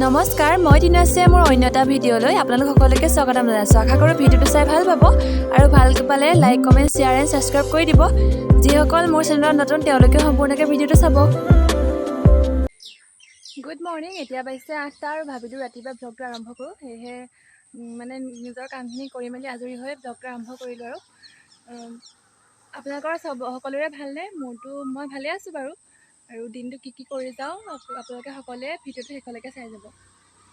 নমস্কাৰ, মই দিনাছে মোৰ অন্য এটা ভিডিঅ'লৈ আপোনালোক সকলোকে স্বাগতম জনাইছোঁ। আশা কৰোঁ ভিডিঅ'টো চাই ভাল পাব আৰু ভাল পালে like, comment, share and subscribe কৰি দিব। যিসকল মোৰ চেনেলত নতুন তেওঁলোকে সম্পূৰ্ণকৈ ভিডিঅ'টো চাব। গুড মৰ্ণিং, এতিয়া পাইছে 8টা আৰু ভাবিলোঁ ৰাতিপুৱা ব্লগটো আৰম্ভ কৰোঁ। সেয়েহে মানে নিজৰ কামখিনি কৰি মেলি আজৰি হৈ ব্লগটো আৰম্ভ কৰিলোঁ। আৰু আপোনালোকৰ সকলোৰে ভালনে? মোৰতো মই ভালে আছোঁ বাৰু। আৰু দিনটো কি কৰি যাওঁ আপোনালোকে সকলোৱে ভিডিঅ'টো শেষলৈকে চাই যাব।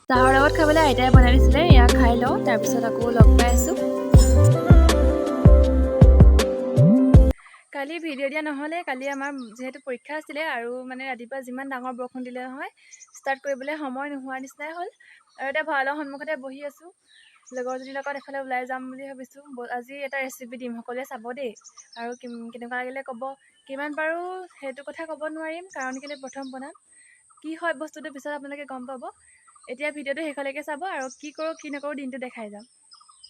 চাহৰ লগত খাবলৈ আইতাই বনাই দিছিলে, এয়া খাই লওঁ, তাৰপিছত আকৌ লগ পাই আছোঁ। কালি ভিডিঅ' দিয়া নহ'লে, কালি আমাৰ যিহেতু পৰীক্ষা আছিলে আৰু মানে ৰাতিপুৱা যিমান ডাঙৰ বৰষুণ দিলে নহয়, ষ্টাৰ্ট কৰিবলৈ সময় নোহোৱাৰ নিচিনাই হ'ল। আৰু এতিয়া ভঁৰালৰ সন্মুখতে বহি আছোঁ, লগৰজনীৰ লগত এফালে ওলাই যাম বুলি ভাবিছোঁ। আজি এটা ৰেচিপি দিম, সকলোৱে চাব দেই। আৰু কেনেকুৱা লাগিলে ক'ব। কিমান পাৰোঁ সেইটো কথা ক'ব নোৱাৰিম, কাৰণ কেলৈ প্ৰথম বনাম। কি হয় বস্তুটো পিছত আপোনালোকে গম পাব। এতিয়া ভিডিঅ'টো শেষলৈকে চাব আৰু কি কৰোঁ কি নকৰোঁ দিনটো দেখাই যাম।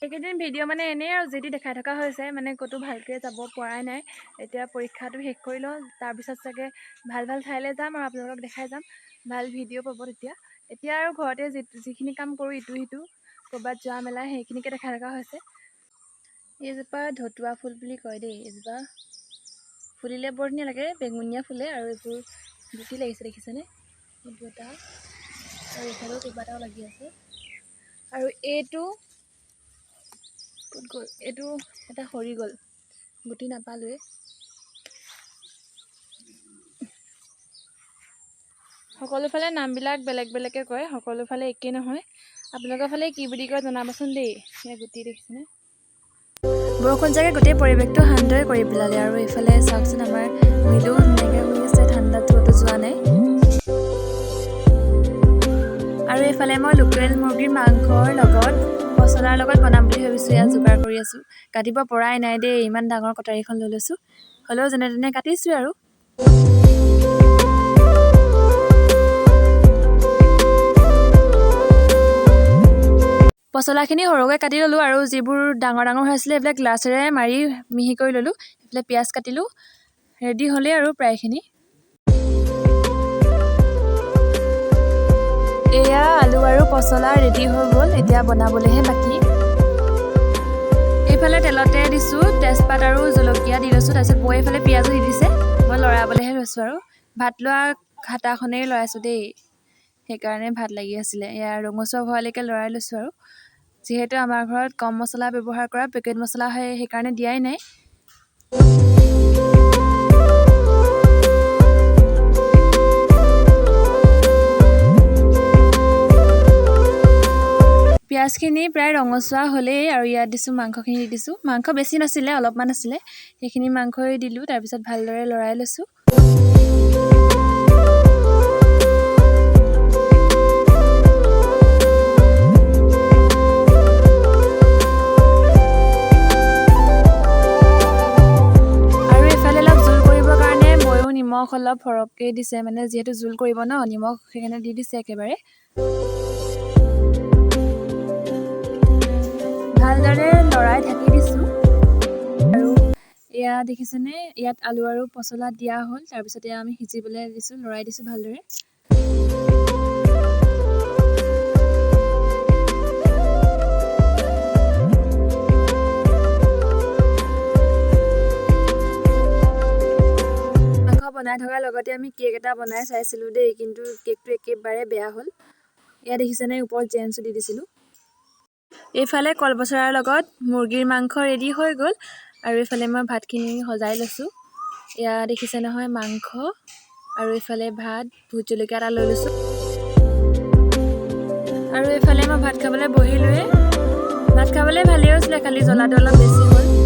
এইকেইদিন ভিডিঅ' মানে এনেই আৰু যি টি দেখাই থকা হৈছে, মানে ক'তো ভালকৈ যাব পৰাই নাই। এতিয়া পৰীক্ষাটো শেষ কৰি লওঁ, তাৰপিছত চাগে ভাল ঠাইলৈ যাম আৰু আপোনালোকক দেখাই যাম। ভাল ভিডিঅ' পাব তেতিয়া। এতিয়া আৰু ঘৰতে যিখিনি কাম কৰোঁ ইটো সিটো ক'ৰবাত যোৱা মেলা সেইখিনিকে দেখাই থকা হৈছে। এইজোপা ধতুৱা ফুল বুলি কয় দেই। এইজোপা ফুলিলে বৰ ধুনীয়া লাগে, বেঙুনীয়া ফুলে আৰু এইবোৰ গুটি লাগিছে দেখিছেনে? এইটো এটা আৰু এইফালেও কেইবাটাও লাগি আছে। আৰু এইটো ক'ত গ'ল? এইটো এটা সৰি গ'ল, গুটি নাপালোৱে। সকলো ফালে নামবিলাক বেলেগ বেলেগকৈ কয়, সকলো ফালে একেই নহয়। আপোনালোকৰ ফালে কি বুলি কয় জনাবচোন দেই। এয়া গুটি দেখিছেনে? বৰষুণ জাগে গোটেই পৰিৱেশটো শান্তই কৰি পেলালে। আৰু এইফালে চাওকচোন, আমাৰ মিলো ধুনীয়াকৈ হৈ আছে, ঠাণ্ডাটো ক'তো যোৱা নাই। আৰু এইফালে মই লোকেল মুৰ্গীৰ মাংসৰ লগত পচলাৰ লগত বনাম বুলি ভাবিছোঁ। এয়া যোগাৰ কৰি আছোঁ। কাটিব পৰাই নাই দেই, ইমান ডাঙৰ কটাৰীখন লৈ লৈছোঁ। হ'লেও যেনে তেনে কাটিছোঁ আৰু। পচলাখিনি সৰুকৈ কাটি ল'লোঁ আৰু যিবোৰ ডাঙৰ হৈ আছিলে এইবিলাক গ্লাছেৰে মাৰি মিহি কৰি ল'লোঁ। এইফালে পিঁয়াজ কাটিলোঁ। ৰেডি হ'লেই আৰু প্ৰায়খিনি। এয়া আলু আৰু পচলা ৰেডি হৈ গ'ল, এতিয়া বনাবলৈহে বাকী। এইফালে তেলতে দিছোঁ তেজপাত আৰু জলকীয়া দি লৈছোঁ, তাৰপিছত বৈ এইফালে পিঁয়াজো দি দিছে। মই লৰাবলৈহে লৈছোঁ আৰু। ভাত লোৱা হাতাখনেই লৰাইছোঁ দেই, সেইকাৰণে ভাত লাগি আছিলে। এয়া ৰঙচুৱা হোৱালৈকে লৰাই লৈছোঁ আৰু। যিহেতু আমাৰ ঘৰত কম মছলা ব্যৱহাৰ কৰা, পেকেট মছলা হয়, সেইকাৰণে দিয়াই নাই। পিঁয়াজখিনি প্ৰায় ৰঙচুৱা হ'লেই আৰু ইয়াত দিছোঁ মাংসখিনি দি দিছোঁ। মাংস বেছি নাছিলে, অলপমান আছিলে, সেইখিনি মাংসই দিলোঁ। তাৰপিছত ভালদৰে লৰাই লৈছোঁ। আৰু এইফালে অলপ জোল কৰিবৰ কাৰণে ময়ো নিমখ অলপ সৰহকৈ দিছে, মানে যিহেতু জোল কৰিব ন, নিমখ সেইকাৰণে দি দিছে একেবাৰে। ভালদৰে লৰাই ঢাকি দিছোঁ। আৰু এয়া দেখিছেনে, ইয়াত আলু আৰু পচলা দিয়া হ'ল। তাৰপিছত এয়া আমি সিজিবলৈ দিছোঁ, লৰাই দিছোঁ ভালদৰে। মাংস বনাই থকাৰ লগতে আমি কেক এটা বনাই চাইছিলোঁ দেই, কিন্তু কেকটো একেবাৰে বেয়া হ'ল। এয়া দেখিছেনে, ওপৰত জেমছো দি দিছিলোঁ। এইফালে কলপচলাৰ লগত মুৰ্গীৰ মাংস ৰেডি হৈ গ'ল। আৰু এইফালে মই ভাতখিনি সজাই লৈছোঁ। এয়া দেখিছে নহয়, মাংস আৰু এইফালে ভাত, ভোট জলকীয়া এটা লৈ লৈছোঁ। আৰু এইফালে মই ভাত খাবলৈ বহিলোৱে। ভাত খাবলৈ ভালেই হৈছিলে, খালি জ্বলাটো অলপ বেছি হ'ল।